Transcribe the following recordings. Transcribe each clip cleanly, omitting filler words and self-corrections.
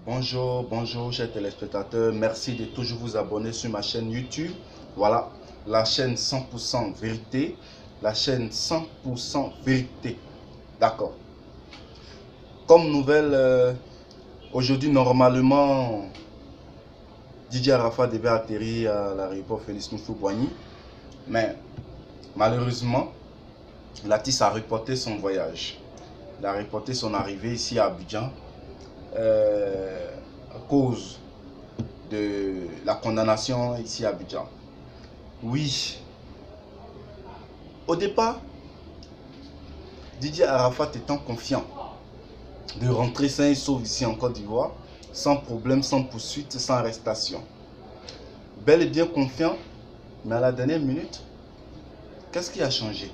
Bonjour, bonjour chers téléspectateurs, merci de toujours vous abonner sur ma chaîne YouTube. Voilà, la chaîne 100% vérité, la chaîne 100% vérité. D'accord. Comme nouvelle, aujourd'hui normalement, Didier Arafat devait atterrir à l'aéroport Félix Houphouët-Boigny, mais malheureusement, Latis a reporté son voyage. Il a reporté son arrivée ici à Abidjan à cause de la condamnation ici à Abidjan. Oui, au départ, Didier Arafat étant confiant de rentrer sain et sauf ici en Côte d'Ivoire, sans problème, sans poursuite, sans arrestation. Bel et bien confiant, mais à la dernière minute, qu'est-ce qui a changé?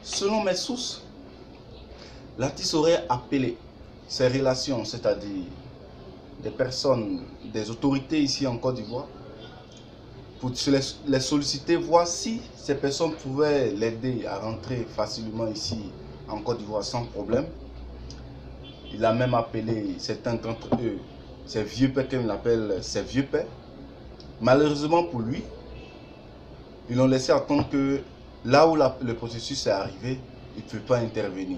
Selon mes sources, Latis aurait appelé ses relations, c'est-à-dire des personnes, des autorités ici en Côte d'Ivoire, pour les solliciter, voir si ces personnes pouvaient l'aider à rentrer facilement ici en Côte d'Ivoire sans problème. Il a même appelé certains d'entre eux, ces vieux pères comme il appelle ces vieux pères. Malheureusement pour lui, ils l'ont laissé attendre que là où le processus est arrivé, il ne peut pas intervenir.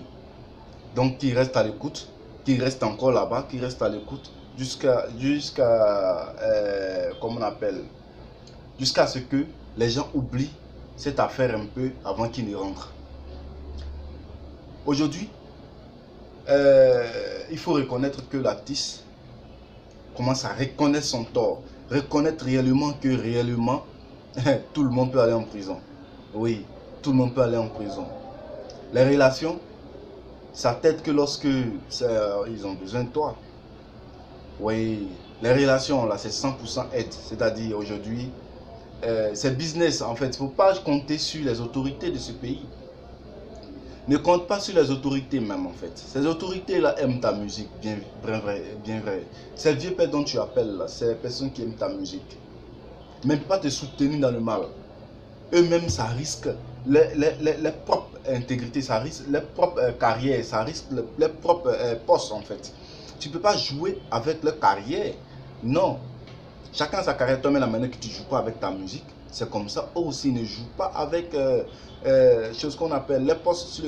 Donc qu'il reste à l'écoute, qu'il reste encore là-bas, qu'il reste à l'écoute jusqu'à comment on appelle, jusqu'à ce que les gens oublient cette affaire un peu avant qu'ils ne rentrent. Aujourd'hui, il faut reconnaître que Latis commence à reconnaître son tort, reconnaître réellement que tout le monde peut aller en prison. Oui, tout le monde peut aller en prison. Les relations, ça t'aide que lorsque ils ont besoin de toi. Oui, les relations là, c'est 100% aide. C'est-à-dire aujourd'hui, c'est business en fait. Il ne faut pas compter sur les autorités de ce pays. Ne compte pas sur les autorités même en fait. Ces autorités-là aiment ta musique, bien vrai, bien vrai. Ces vieux pères dont tu appelles là, c'est les personnes qui aiment ta musique. Mais ne pas te soutenir dans le mal. Eux-mêmes, ça risque les propres intégrités, ça risque les propres carrières, ça risque les propres postes en fait. Tu ne peux pas jouer avec leur carrière. Non. Chacun sa carrière. Toi, mais la manière que tu ne joues pas avec ta musique, c'est comme ça. Eux aussi ne jouent pas avec chose qu'on appelle les postes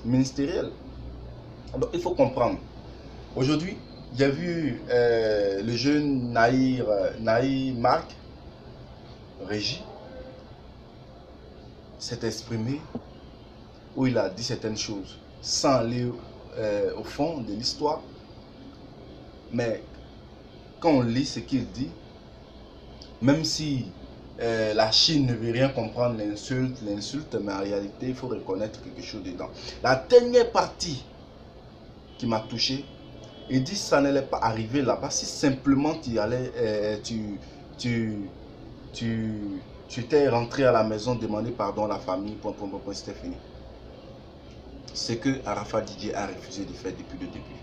ministériels. Donc, il faut comprendre. Aujourd'hui, j'ai vu le jeune Naïr Marc Régis s'est exprimé où il a dit certaines choses sans aller au fond de l'histoire. Mais quand on lit ce qu'il dit, même si la Chine ne veut rien comprendre, l'insulte, mais en réalité, il faut reconnaître quelque chose dedans. La dernière partie qui m'a touché, il dit que ça n'allait pas arriver là-bas si simplement tu étais rentré à la maison demander pardon à la famille, c'était fini. C'est que Arafat Didier a refusé de faire depuis le début.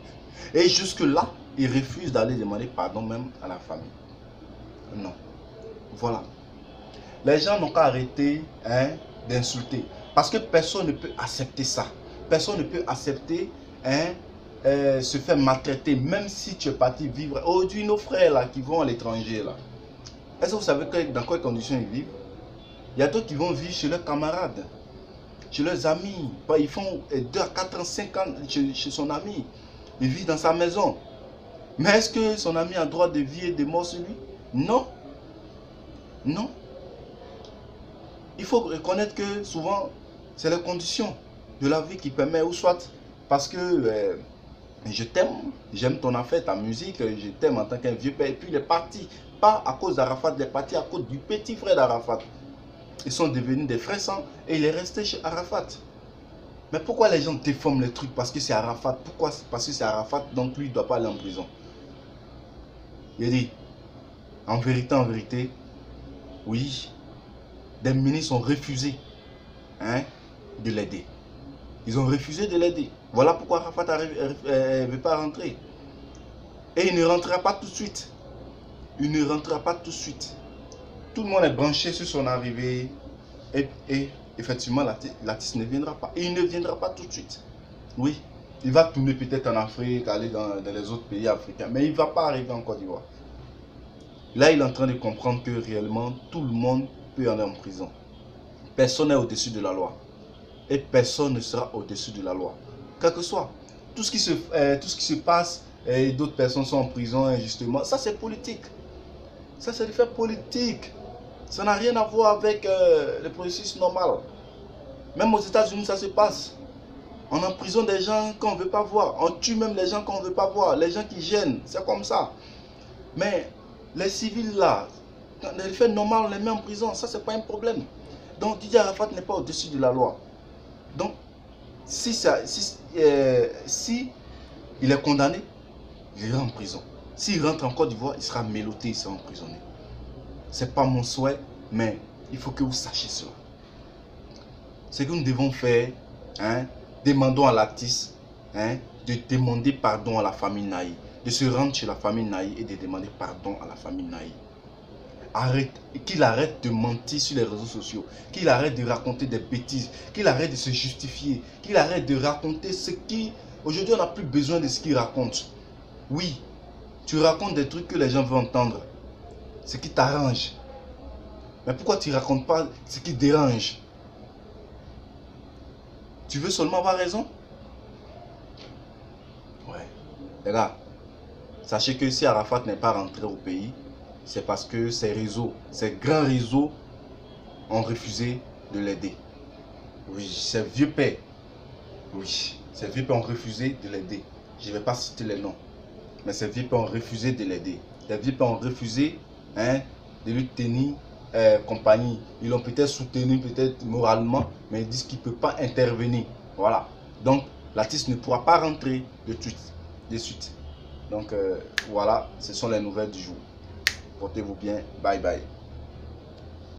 Et jusque-là, il refuse d'aller demander pardon même à la famille. Non. Voilà. Les gens n'ont qu'à arrêter d'insulter. Parce que personne ne peut accepter ça. Personne ne peut accepter se faire maltraiter, même si tu es parti vivre. Aujourd'hui, nos frères là, qui vont à l'étranger, là, est-ce que vous savez dans quelles conditions ils vivent? Il y a d'autres qui vont vivre chez leurs camarades, chez leurs amis. Ils font 2 à 4 ans, 5 ans chez son ami. Il vit dans sa maison. Mais est-ce que son ami a le droit de vie et de mort sur lui? Non. Non. Il faut reconnaître que souvent, c'est les conditions de la vie qui permettent, ou soit parce que je t'aime, j'aime ton affaire, ta musique, je t'aime en tant qu'un vieux père. Et puis il est parti, pas à cause d'Arafat, il est parti à cause du petit frère d'Arafat. Ils sont devenus des frères sang et il est resté chez Arafat. Mais pourquoi les gens déforment les trucs? Parce que c'est Arafat. Pourquoi? Parce que c'est Arafat, donc lui, il ne doit pas aller en prison. Il dit, en vérité, oui, des ministres ont refusé de l'aider. Ils ont refusé de l'aider. Voilà pourquoi Arafat ne veut pas rentrer. Et il ne rentrera pas tout de suite. Il ne rentrera pas tout de suite. Tout le monde est branché sur son arrivée. Et effectivement, Latis ne viendra pas. Et il ne viendra pas tout de suite. Oui. Il va tourner peut-être en Afrique, aller dans les autres pays africains, mais il ne va pas arriver en Côte d'Ivoire. Là, il est en train de comprendre que réellement, tout le monde peut aller en prison. Personne n'est au-dessus de la loi. Et personne ne sera au-dessus de la loi. Quel que soit. Tout ce qui se passe, et d'autres personnes sont en prison injustement, ça c'est politique. Ça c'est des faits politiques. Ça n'a rien à voir avec le processus normal. Même aux États-Unis, ça se passe. On emprisonne des gens qu'on ne veut pas voir. On tue même les gens qu'on ne veut pas voir. Les gens qui gênent. C'est comme ça. Mais les civils là, les faits normaux, on les met en prison. Ça, c'est pas un problème. Donc Didier Arafat n'est pas au-dessus de la loi. Donc, si il est condamné, il ira en prison. S'il rentre en Côte d'Ivoire, il sera mélotté, il sera emprisonné. Ce n'est pas mon souhait, mais il faut que vous sachiez cela. Ce que nous devons faire, hein, demandons à l'ATIS de demander pardon à la famille Naï, de se rendre chez la famille Naï et de demander pardon à la famille Naï. Qu'il arrête de mentir sur les réseaux sociaux, qu'il arrête de raconter des bêtises, qu'il arrête de se justifier, qu'il arrête de raconter ce qui... Aujourd'hui, on n'a plus besoin de ce qu'il raconte. Oui, tu racontes des trucs que les gens veulent entendre, ce qui t'arrange. Mais pourquoi tu ne racontes pas ce qui dérange? Tu veux seulement avoir raison? Ouais. Les gars, sachez que si Arafat n'est pas rentré au pays, c'est parce que ces réseaux, ces grands réseaux ont refusé de l'aider. Oui, ces vieux pères, oui, ces vieux pères ont refusé de l'aider. Je ne vais pas citer les noms, mais ces vieux pères ont refusé de l'aider. Les vieux pères ont refusé de lui tenir compagnie. Ils l'ont peut-être soutenu, peut-être moralement, mais ils disent qu'il ne peut pas intervenir. Voilà. Donc, l'artiste ne pourra pas rentrer de suite. Donc, voilà, ce sont les nouvelles du jour. Portez-vous bien. Bye bye.